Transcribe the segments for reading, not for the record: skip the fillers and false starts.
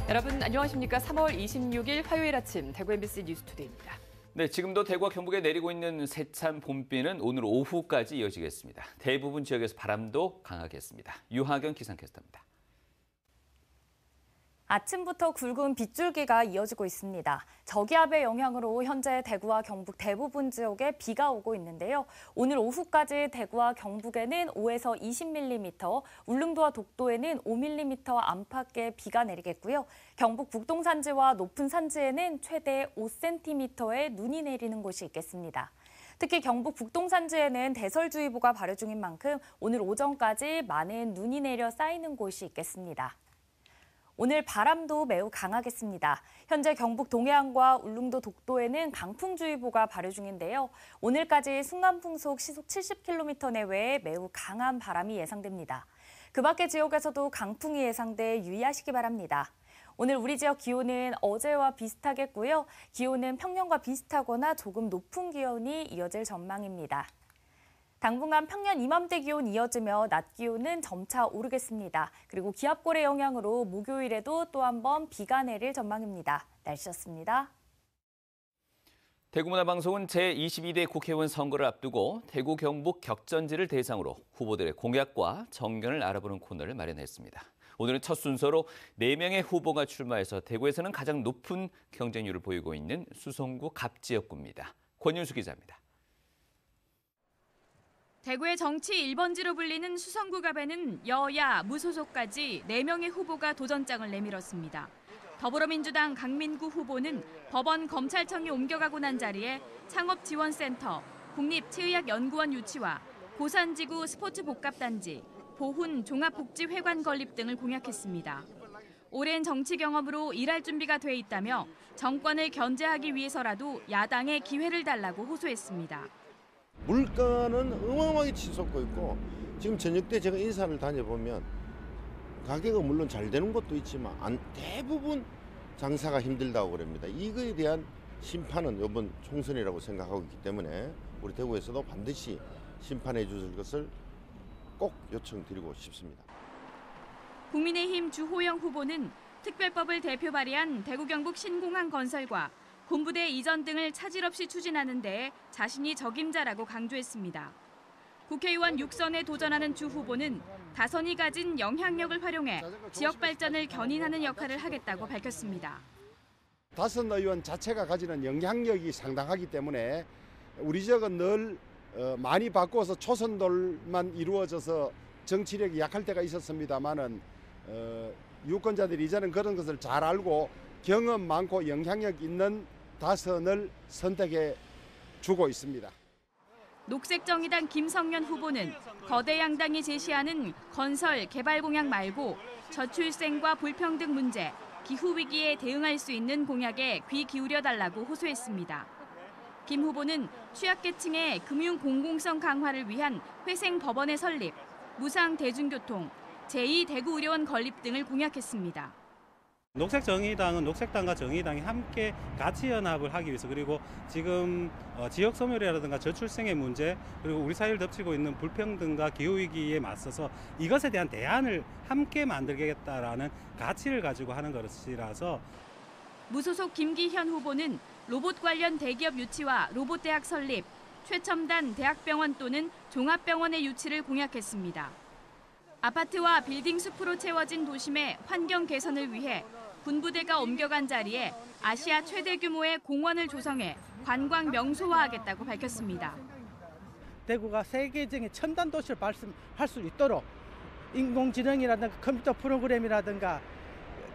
여러분 안녕하십니까? 3월 26일 화요일 아침 대구 MBC 뉴스투데이입니다. 네, 지금도 대구와 경북에 내리고 있는 세찬 봄비는 오늘 오후까지 이어지겠습니다. 대부분 지역에서 바람도 강하겠습니다. 유하경 기상캐스터입니다. 아침부터 굵은 빗줄기가 이어지고 있습니다. 저기압의 영향으로 현재 대구와 경북 대부분 지역에 비가 오고 있는데요. 오늘 오후까지 대구와 경북에는 5에서 20mm, 울릉도와 독도에는 5mm 안팎의 비가 내리겠고요. 경북 북동 산지와 높은 산지에는 최대 5cm의 눈이 내리는 곳이 있겠습니다. 특히 경북 북동 산지에는 대설주의보가 발효 중인 만큼 오늘 오전까지 많은 눈이 내려 쌓이는 곳이 있겠습니다. 오늘 바람도 매우 강하겠습니다. 현재 경북 동해안과 울릉도 독도에는 강풍주의보가 발효 중인데요. 오늘까지 순간풍속 시속 70km 내외의 매우 강한 바람이 예상됩니다. 그 밖의 지역에서도 강풍이 예상돼 유의하시기 바랍니다. 오늘 우리 지역 기온은 어제와 비슷하겠고요. 기온은 평년과 비슷하거나 조금 높은 기온이 이어질 전망입니다. 당분간 평년 이맘때 기온 이어지며 낮 기온은 점차 오르겠습니다. 그리고 기압골의 영향으로 목요일에도 또 한 번 비가 내릴 전망입니다. 날씨였습니다. 대구문화방송은 제22대 국회의원 선거를 앞두고 대구 경북 격전지를 대상으로 후보들의 공약과 정견을 알아보는 코너를 마련했습니다. 오늘은 첫 순서로 4명의 후보가 출마해서 대구에서는 가장 높은 경쟁률을 보이고 있는 수성구 갑지역구입니다. 권윤수 기자입니다. 대구의 정치 1번지로 불리는 수성구 갑에는 여야, 무소속까지 4명의 후보가 도전장을 내밀었습니다. 더불어민주당 강민구 후보는 법원 검찰청이 옮겨가고 난 자리에 창업지원센터, 국립체의학연구원 유치와 고산지구 스포츠복합단지, 보훈 종합복지회관 건립 등을 공약했습니다. 오랜 정치 경험으로 일할 준비가 돼 있다며 정권을 견제하기 위해서라도 야당에 기회를 달라고 호소했습니다. 물가는 어마어마하게 치솟고 있고 지금 저녁 때 제가 인사를 다녀보면 가게가 물론 잘 되는 것도 있지만 대부분 장사가 힘들다고 그럽니다. 이거에 대한 심판은 이번 총선이라고 생각하고 있기 때문에 우리 대구에서도 반드시 심판해 주실 것을 꼭 요청드리고 싶습니다. 국민의힘 주호영 후보는 특별법을 대표 발의한 대구 경북 신공항 건설과 군부대 이전 등을 차질 없이 추진하는 데에 자신이 적임자라고 강조했습니다. 국회의원 6선에 도전하는 주 후보는 다선이 가진 영향력을 활용해 지역 발전을 견인하는 역할을 하겠다고 밝혔습니다. 다선 의원 자체가 가지는 영향력이 상당하기 때문에 우리 지역은 늘 많이 바꿔서 초선돌만 이루어져서 정치력이 약할 때가 있었습니다만은 유권자들이 이제는 그런 것을 잘 알고 경험 많고 영향력 있는 다선을 선택해 주고 있습니다. 녹색정의당 김성년 후보는 거대 양당이 제시하는 건설, 개발 공약 말고 저출생과 불평등 문제, 기후위기에 대응할 수 있는 공약에 귀 기울여달라고 호소했습니다. 김 후보는 취약계층의 금융 공공성 강화를 위한 회생법원의 설립, 무상 대중교통, 제2대구의료원 건립 등을 공약했습니다. 녹색정의당은 녹색당과 정의당이 함께 가치 연합을 하기 위해서 그리고 지금 지역 소멸이라든가 저출생의 문제 그리고 우리 사회를 덮치고 있는 불평등과 기후위기에 맞서서 이것에 대한 대안을 함께 만들겠다라는 가치를 가지고 하는 것이라서 무소속 김기현 후보는 로봇 관련 대기업 유치와 로봇대학 설립, 최첨단 대학병원 또는 종합병원의 유치를 공약했습니다. 아파트와 빌딩 숲으로 채워진 도심의 환경 개선을 위해 군부대가 옮겨간 자리에 아시아 최대 규모의 공원을 조성해 관광 명소화하겠다고 밝혔습니다. 대구가 세계적인 첨단 도시를 발전할 수 있도록 인공지능이라든가 컴퓨터 프로그램이라든가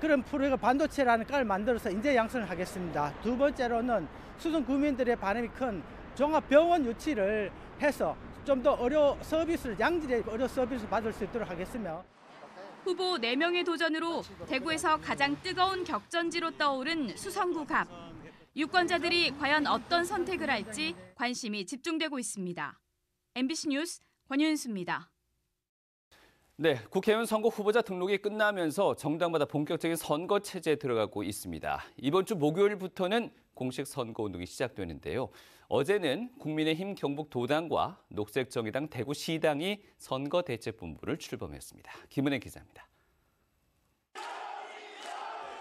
그런 프로그램 반도체라는 깔을 만들어서 인재 양성을 하겠습니다. 두 번째로는 수성 구민들의 바람이 큰 종합병원 유치를 해서 좀 더 양질의 의료 서비스를 받을 수 있도록 하겠으며 후보 4명의 도전으로 대구에서 가장 뜨거운 격전지로 떠오른 수성구 갑. 유권자들이 과연 어떤 선택을 할지 관심이 집중되고 있습니다. MBC 뉴스 권윤수입니다. 네, 국회의원 선거 후보자 등록이 끝나면서 정당마다 본격적인 선거 체제에 들어가고 있습니다. 이번 주 목요일부터는 공식 선거 운동이 시작되는데요. 어제는 국민의힘 경북도당과 녹색정의당 대구시당이 선거대책본부를 출범했습니다. 김은혜 기자입니다.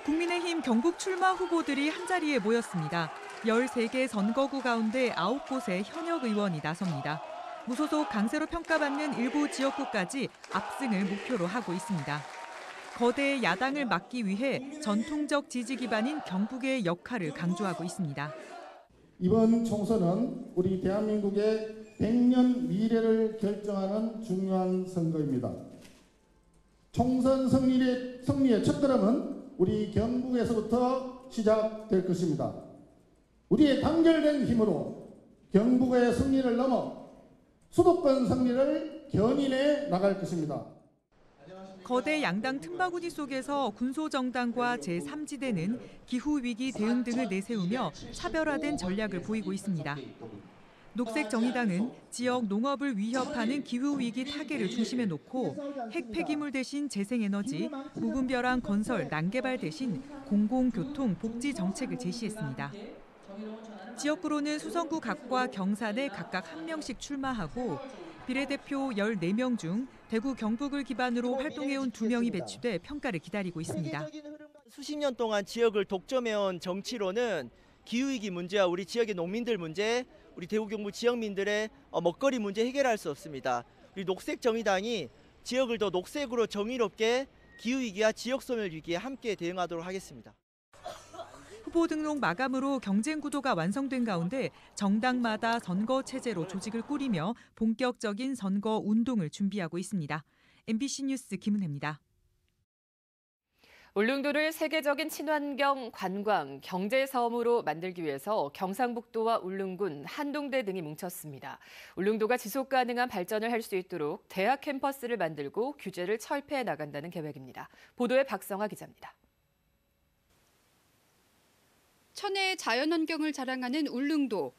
국민의힘 경북 출마 후보들이 한자리에 모였습니다. 13개 선거구 가운데 9곳의 현역 의원이 나섭니다. 무소속 강세로 평가받는 일부 지역구까지 압승을 목표로 하고 있습니다. 거대 야당을 막기 위해 전통적 지지 기반인 경북의 역할을 강조하고 있습니다. 이번 총선은 우리 대한민국의 100년 미래를 결정하는 중요한 선거입니다. 총선 승리의 첫걸음은 우리 경북에서부터 시작될 것입니다. 우리의 단결된 힘으로 경북의 승리를 넘어 수도권 승리를 견인해 나갈 것입니다. 거대 양당 틈바구니 속에서 군소정당과 제3지대는 기후위기 대응 등을 내세우며 차별화된 전략을 보이고 있습니다. 녹색정의당은 지역 농업을 위협하는 기후위기 타개를 중심에 놓고 핵 폐기물 대신 재생에너지, 무분별한 건설, 난개발 대신 공공교통, 복지 정책을 제시했습니다. 지역구로는 수성구 각과 경산에 각각 1명씩 출마하고 비례대표 14명 중 대구 경북을 기반으로 활동해온 2명이 배치돼 평가를 기다리고 있습니다. 수십 년 동안 지역을 독점해온 정치로는 기후위기 문제와 우리 지역의 농민들 문제, 우리 대구 경북 지역민들의 먹거리 문제 해결할 수 없습니다. 우리 녹색정의당이 지역을 더 녹색으로 정의롭게 기후위기와 지역소멸 위기에 함께 대응하도록 하겠습니다. 후보 등록 마감으로 경쟁 구도가 완성된 가운데 정당마다 선거 체제로 조직을 꾸리며 본격적인 선거 운동을 준비하고 있습니다. MBC 뉴스 김은혜입니다. 울릉도를 세계적인 친환경 관광, 경제섬으로 만들기 위해서 경상북도와 울릉군, 한동대 등이 뭉쳤습니다. 울릉도가 지속 가능한 발전을 할 수 있도록 대학 캠퍼스를 만들고 규제를 철폐해 나간다는 계획입니다. 보도에 박성아 기자입니다. 천혜의 자연환경을 자랑하는 울릉도.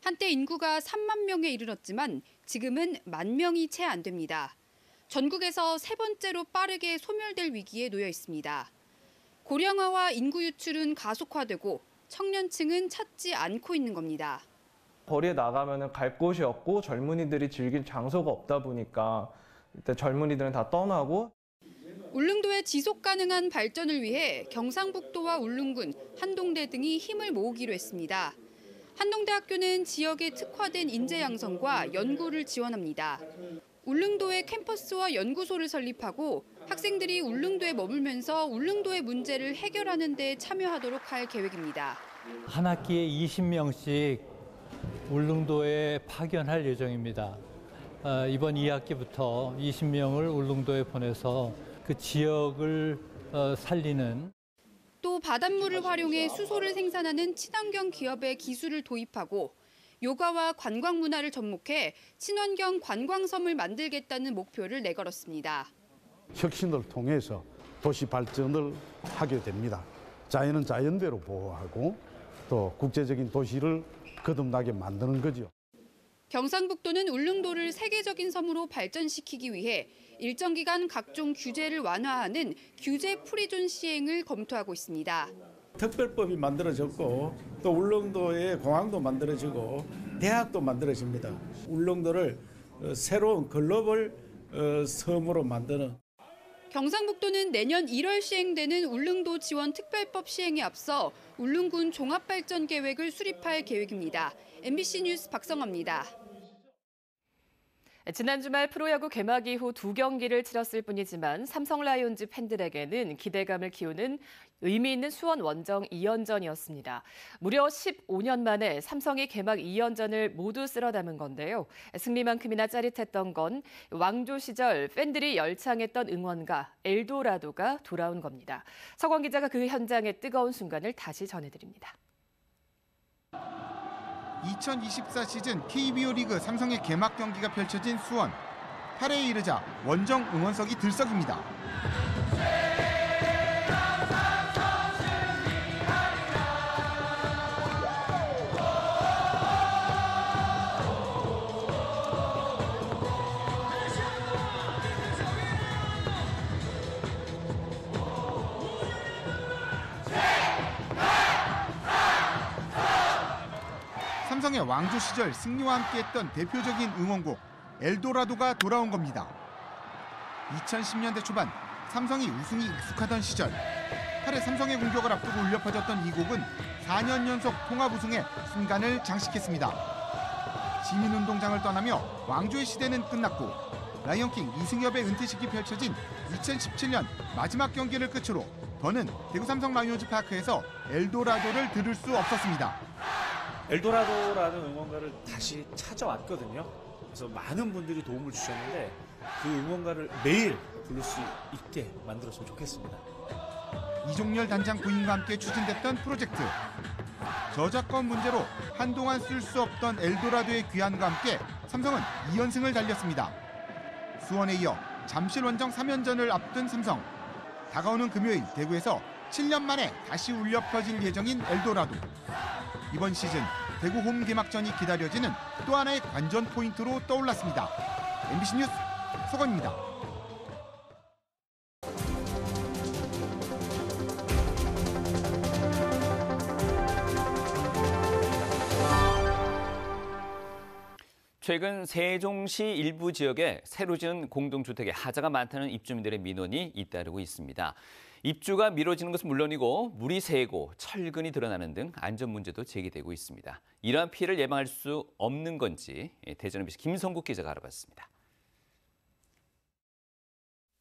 한때 인구가 3만 명에 이르렀지만 지금은 10,000명이 채 안 됩니다. 전국에서 세 번째로 빠르게 소멸될 위기에 놓여 있습니다. 고령화와 인구 유출은 가속화되고 청년층은 찾지 않고 있는 겁니다. 거리에 나가면 갈 곳이 없고 젊은이들이 즐길 장소가 없다 보니까 일단 젊은이들은 다 떠나고. 울릉도의 지속 가능한 발전을 위해 경상북도와 울릉군, 한동대 등이 힘을 모으기로 했습니다. 한동대학교는 지역에 특화된 인재 양성과 연구를 지원합니다. 울릉도에 캠퍼스와 연구소를 설립하고 학생들이 울릉도에 머물면서 울릉도의 문제를 해결하는 데 참여하도록 할 계획입니다. 한 학기에 20명씩 울릉도에 파견할 예정입니다. 이번 2학기부터 20명을 울릉도에 보내서 그 지역을 살리는. 또 바닷물을 활용해 수소를 생산하는 친환경 기업의 기술을 도입하고 요가와 관광 문화를 접목해 친환경 관광섬을 만들겠다는 목표를 내걸었습니다. 혁신을 통해서 도시 발전을 하게 됩니다. 자연은 자연대로 보호하고 또 국제적인 도시를 거듭나게 만드는 거죠. 경상북도는 울릉도를 세계적인 섬으로 발전시키기 위해 일정 기간 각종 규제를 완화하는 규제 프리존 시행을 검토하고 있습니다. 특별법이 만들어졌고 또 울릉도에 공항도 만들어지고 대학도 만들어집니다. 울릉도를 새로운 글로벌 섬으로 만드는. 경상북도는 내년 1월 시행되는 울릉도 지원 특별법 시행에 앞서 울릉군 종합발전 계획을 수립할 계획입니다. MBC 뉴스 박성아입니다. 지난 주말 프로야구 개막 이후 2경기를 치렀을 뿐이지만 삼성 라이온즈 팬들에게는 기대감을 키우는 의미 있는 수원 원정 2연전이었습니다. 무려 15년 만에 삼성이 개막 2연전을 모두 쓸어 담은 건데요. 승리만큼이나 짜릿했던 건 왕조 시절 팬들이 열창했던 응원가 엘도라도가 돌아온 겁니다. 서광 기자가 그 현장의 뜨거운 순간을 다시 전해드립니다. 2024 시즌 KBO 리그 삼성의 개막 경기가 펼쳐진 수원. 8회에 이르자 원정 응원석이 들썩입니다. 삼성의 왕조 시절 승리와 함께했던 대표적인 응원곡 엘도라도가 돌아온 겁니다. 2010년대 초반 삼성이 우승이 익숙하던 시절 8회 삼성의 공격을 앞두고 울려 퍼졌던 이 곡은 4년 연속 통합 우승의 순간을 장식했습니다. 시민운동장을 떠나며 왕조의 시대는 끝났고 라이온킹 이승엽의 은퇴식이 펼쳐진 2017년 마지막 경기를 끝으로 더는 대구 삼성 라이온즈 파크에서 엘도라도를 들을 수 없었습니다. 엘도라도라는 응원가를 다시 찾아왔거든요. 그래서 많은 분들이 도움을 주셨는데 그 응원가를 매일 부를 수 있게 만들었으면 좋겠습니다. 이종렬 단장 부인과 함께 추진됐던 프로젝트. 저작권 문제로 한동안 쓸 수 없던 엘도라도의 귀환과 함께 삼성은 2연승을 달렸습니다. 수원에 이어 잠실 원정 3연전을 앞둔 삼성. 다가오는 금요일 대구에서 7년 만에 다시 울려 퍼질 예정인 엘도라도. 이번 시즌 대구 홈 개막전이 기다려지는 또 하나의 관전 포인트로 떠올랐습니다. MBC 뉴스 소건입니다. 최근 세종시 일부 지역에 새로 지은 공동주택에 하자가 많다는 입주민들의 민원이 잇따르고 있습니다. 입주가 미뤄지는 것은 물론이고 물이 새고 철근이 드러나는 등 안전 문제도 제기되고 있습니다. 이러한 피해를 예방할 수 없는 건지 대전 MBC 김성국 기자가 알아봤습니다.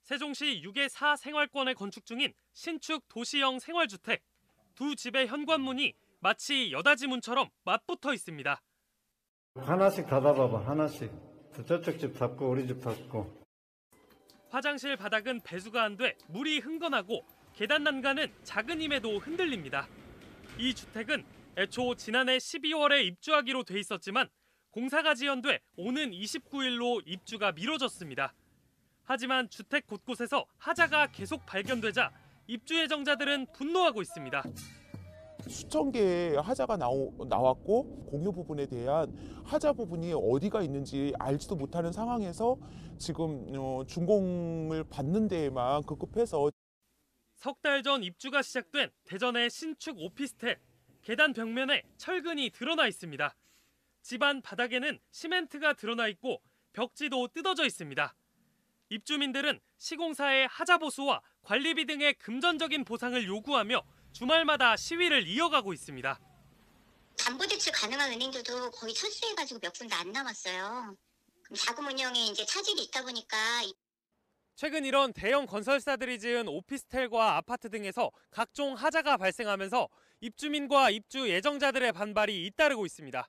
세종시 6의 4 생활권에 건축 중인 신축 도시형 생활주택. 두 집의 현관문이 마치 여닫이 문처럼 맞붙어 있습니다. 하나씩 닫아봐봐, 하나씩. 저쪽 집 닫고 우리 집 닫고. 화장실 바닥은 배수가 안 돼 물이 흥건하고 계단 난간은 작은 힘에도 흔들립니다. 이 주택은 애초 지난해 12월에 입주하기로 돼 있었지만 공사가 지연돼 오는 29일로 입주가 미뤄졌습니다. 하지만 주택 곳곳에서 하자가 계속 발견되자 입주 예정자들은 분노하고 있습니다. 수천 개의 하자가 나왔고 공유 부분에 대한 하자 부분이 어디가 있는지 알지도 못하는 상황에서 지금 준공을 받는 데에만 급급해서. 석 달 전 입주가 시작된 대전의 신축 오피스텔. 계단 벽면에 철근이 드러나 있습니다. 집안 바닥에는 시멘트가 드러나 있고 벽지도 뜯어져 있습니다. 입주민들은 시공사의 하자 보수와 관리비 등의 금전적인 보상을 요구하며 주말마다 시위를 이어가고 있습니다. 담보대출 가능한 은행들도 거의 철수해가지고 몇 군데 안 남았어요. 그럼 자금 운영에 이제 차질이 있다 보니까. 최근 이런 대형 건설사들이 지은 오피스텔과 아파트 등에서 각종 하자가 발생하면서 입주민과 입주 예정자들의 반발이 잇따르고 있습니다.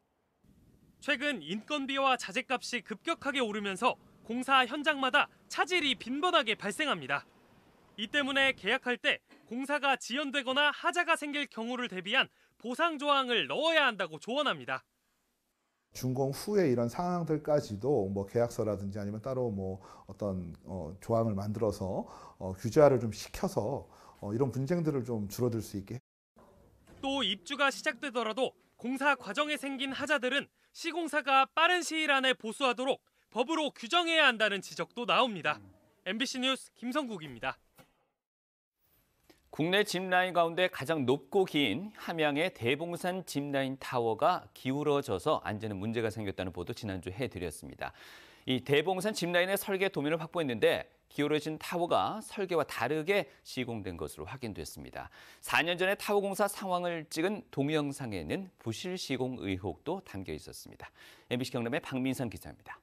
최근 인건비와 자재값이 급격하게 오르면서 공사 현장마다 차질이 빈번하게 발생합니다. 이 때문에 계약할 때 공사가 지연되거나 하자가 생길 경우를 대비한 보상 조항을 넣어야 한다고 조언합니다. 준공 후에 이런 상황들까지도 뭐 계약서라든지 아니면 따로 뭐 어떤 조항을 만들어서 규제화를 좀 시켜서 이런 분쟁들을 좀 줄어들 수 있게. 또 입주가 시작되더라도 공사 과정에 생긴 하자들은 시공사가 빠른 시일 안에 보수하도록 법으로 규정해야 한다는 지적도 나옵니다. MBC 뉴스 김성국입니다. 국내 짚라인 가운데 가장 높고 긴 함양의 대봉산 짚라인 타워가 기울어져서 안전에 문제가 생겼다는 보도 지난주 해드렸습니다. 이 대봉산 짚라인의 설계 도면을 확보했는데 기울어진 타워가 설계와 다르게 시공된 것으로 확인됐습니다. 4년 전에 타워 공사 상황을 찍은 동영상에는 부실 시공 의혹도 담겨 있었습니다. MBC 경남의 박민선 기자입니다.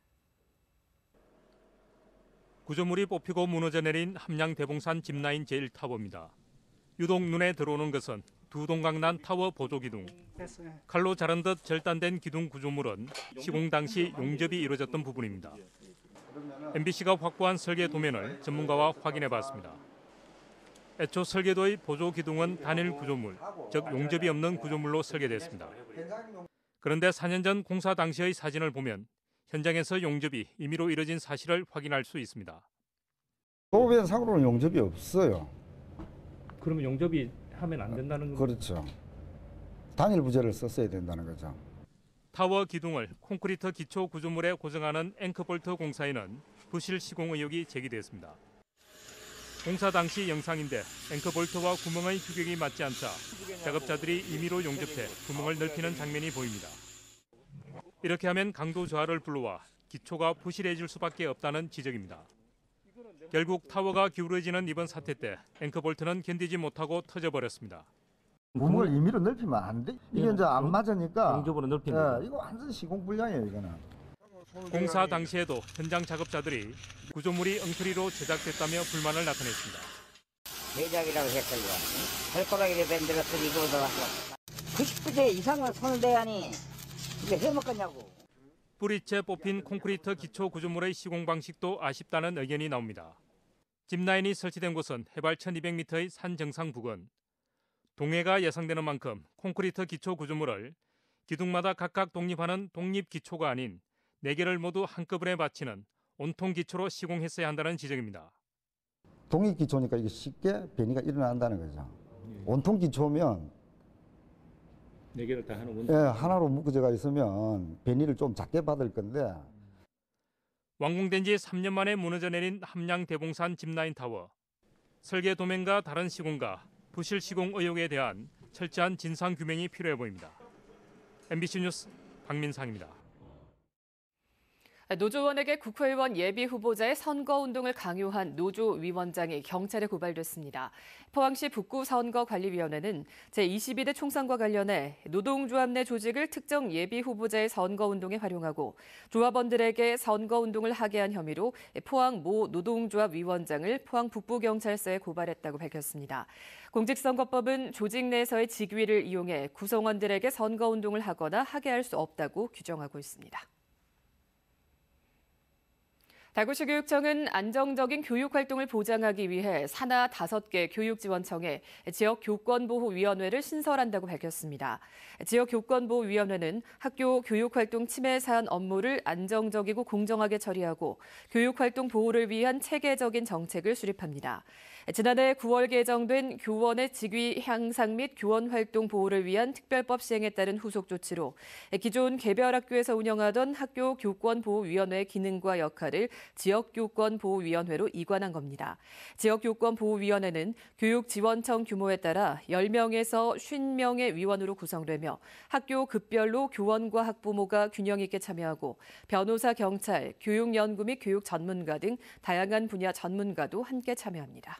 구조물이 뽑히고 무너져 내린 함양 대봉산 짚라인 제1타워입니다. 유독 눈에 들어오는 것은 두 동강 난 타워 보조기둥. 칼로 자른 듯 절단된 기둥 구조물은 시공 당시 용접이 이루어졌던 부분입니다. MBC가 확보한 설계 도면을 전문가와 확인해봤습니다. 애초 설계도의 보조기둥은 단일 구조물, 즉 용접이 없는 구조물로 설계됐습니다. 그런데 4년 전 공사 당시의 사진을 보면 현장에서 용접이 임의로 이뤄진 사실을 확인할 수 있습니다. 도배상으로는 용접이 없어요. 그러면 용접이 하면 안 된다는 건가요? 그렇죠. 단일 부재를 썼어야 된다는 거죠. 타워 기둥을 콘크리트 기초 구조물에 고정하는 앵커볼트 공사에는 부실 시공 의혹이 제기됐습니다. 공사 당시 영상인데 앵커볼트와 구멍의 규격이 맞지 않자 작업자들이 임의로 용접해 구멍을 넓히는 장면이 보입니다. 이렇게 하면 강도 저하를 불러와 기초가 부실해질 수밖에 없다는 지적입니다. 결국 타워가 기울어지는 이번 사태 때 앵커볼트는 견디지 못하고 터져버렸습니다. 구멍을 임의로 넓히면 안 돼. 이게 이제 안 맞으니까 공적으로 넓히면 이거 완전 시공불량이에요, 이거는. 공사 당시에도 현장 작업자들이 구조물이 엉터리로 제작됐다며 불만을 나타냈습니다. 제작이라고 했걸요. 발가락이를 만들었더니 이거도 99세 이상을 손을 대하니 이게 해먹겠냐고. 뿌리채 뽑힌 콘크리트 기초 구조물의 시공 방식도 아쉽다는 의견이 나옵니다. 짚라인이 설치된 곳은 해발 1200m의 산 정상 부근. 동해가 예상되는 만큼 콘크리트 기초 구조물을 기둥마다 각각 독립하는 독립 기초가 아닌 4개를 모두 한꺼번에 받치는 온통 기초로 시공했어야 한다는 지적입니다. 독립 기초니까 이게 쉽게 변이가 일어난다는 거죠. 온통 기초면 4개를 다 하는 하나로 묶어져가 있으면 변이를 좀 작게 받을 건데. 완공된 지 3년 만에 무너져 내린 함양 대봉산 짚라인 타워. 설계 도면과 다른 시공과 부실 시공 의혹에 대한 철저한 진상 규명이 필요해 보입니다. MBC 뉴스 박민상입니다. 노조원에게 국회의원 예비 후보자의 선거운동을 강요한 노조 위원장이 경찰에 고발됐습니다. 포항시 북구선거관리위원회는 제22대 총선과 관련해 노동조합 내 조직을 특정 예비 후보자의 선거운동에 활용하고 조합원들에게 선거운동을 하게 한 혐의로 포항 모 노동조합 위원장을 포항 북부경찰서에 고발했다고 밝혔습니다. 공직선거법은 조직 내에서의 직위를 이용해 구성원들에게 선거운동을 하거나 하게 할 수 없다고 규정하고 있습니다. 다구시 교육청은 안정적인 교육활동을 보장하기 위해 산하 5개 교육지원청에 지역교권보호위원회를 신설한다고 밝혔습니다. 지역교권보호위원회는 학교 교육활동 침해 사안 업무를 안정적이고 공정하게 처리하고 교육활동 보호를 위한 체계적인 정책을 수립합니다. 지난해 9월 개정된 교원의 직위 향상 및 교원활동 보호를 위한 특별법 시행에 따른 후속 조치로 기존 개별 학교에서 운영하던 학교 교권보호위원회의 기능과 역할을 지역교권보호위원회로 이관한 겁니다. 지역교권보호위원회는 교육지원청 규모에 따라 10명에서 50명의 위원으로 구성되며 학교 급별로 교원과 학부모가 균형 있게 참여하고 변호사, 경찰, 교육연구 및 교육 전문가 등 다양한 분야 전문가도 함께 참여합니다.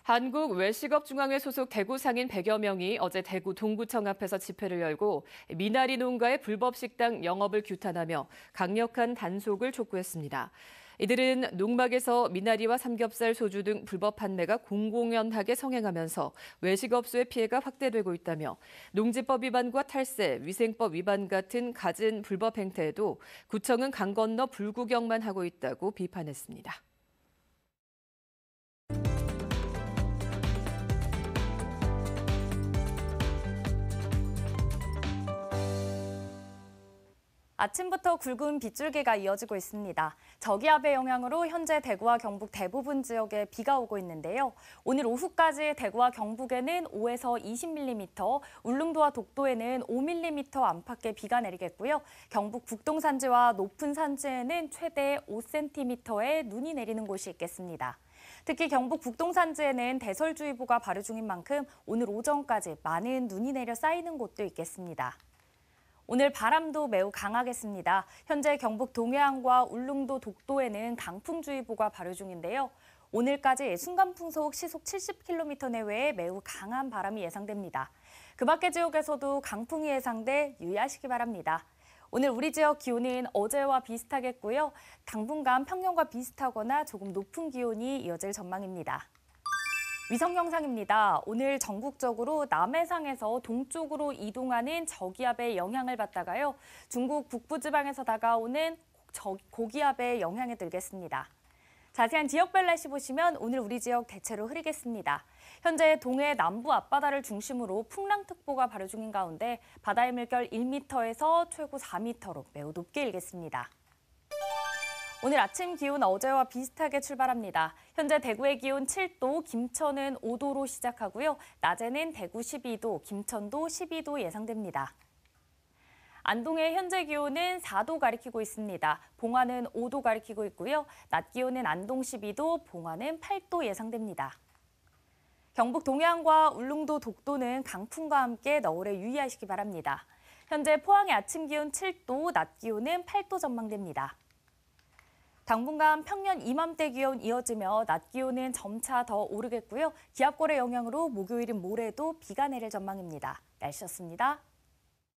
한국외식업중앙회 소속 대구 상인 100여 명이 어제 대구 동구청 앞에서 집회를 열고 미나리 농가의 불법 식당 영업을 규탄하며 강력한 단속을 촉구했습니다. 이들은 농막에서 미나리와 삼겹살, 소주 등 불법 판매가 공공연하게 성행하면서 외식업소의 피해가 확대되고 있다며 농지법 위반과 탈세, 위생법 위반 같은 갖은 불법 행태에도 구청은 강 건너 불구경만 하고 있다고 비판했습니다. 아침부터 굵은 빗줄기가 이어지고 있습니다. 저기압의 영향으로 현재 대구와 경북 대부분 지역에 비가 오고 있는데요. 오늘 오후까지 대구와 경북에는 5에서 20mm, 울릉도와 독도에는 5mm 안팎의 비가 내리겠고요. 경북 북동 산지와 높은 산지에는 최대 5cm의 눈이 내리는 곳이 있겠습니다. 특히 경북 북동 산지에는 대설주의보가 발효 중인 만큼 오늘 오전까지 많은 눈이 내려 쌓이는 곳도 있겠습니다. 오늘 바람도 매우 강하겠습니다. 현재 경북 동해안과 울릉도 독도에는 강풍주의보가 발효 중인데요. 오늘까지 순간풍속 시속 70km 내외의 매우 강한 바람이 예상됩니다. 그 밖의 지역에서도 강풍이 예상돼 유의하시기 바랍니다. 오늘 우리 지역 기온은 어제와 비슷하겠고요. 당분간 평년과 비슷하거나 조금 높은 기온이 이어질 전망입니다. 위성 영상입니다. 오늘 전국적으로 남해상에서 동쪽으로 이동하는 저기압의 영향을 받다가요. 중국 북부지방에서 다가오는 고기압의 영향에 들겠습니다. 자세한 지역별 날씨 보시면 오늘 우리 지역 대체로 흐리겠습니다. 현재 동해 남부 앞바다를 중심으로 풍랑특보가 발효 중인 가운데 바다의 물결 1m에서 최고 4m로 매우 높게 일겠습니다. 오늘 아침 기온 어제와 비슷하게 출발합니다. 현재 대구의 기온 7도, 김천은 5도로 시작하고요. 낮에는 대구 12도, 김천도 12도 예상됩니다. 안동의 현재 기온은 4도 가리키고 있습니다. 봉화는 5도 가리키고 있고요. 낮 기온은 안동 12도, 봉화는 8도 예상됩니다. 경북 동해안과 울릉도 독도는 강풍과 함께 너울에 유의하시기 바랍니다. 현재 포항의 아침 기온 7도, 낮 기온은 8도 전망됩니다. 당분간 평년 이맘때 기온 이어지며 낮 기온은 점차 더 오르겠고요. 기압골의 영향으로 목요일인 모레도 비가 내릴 전망입니다. 날씨였습니다.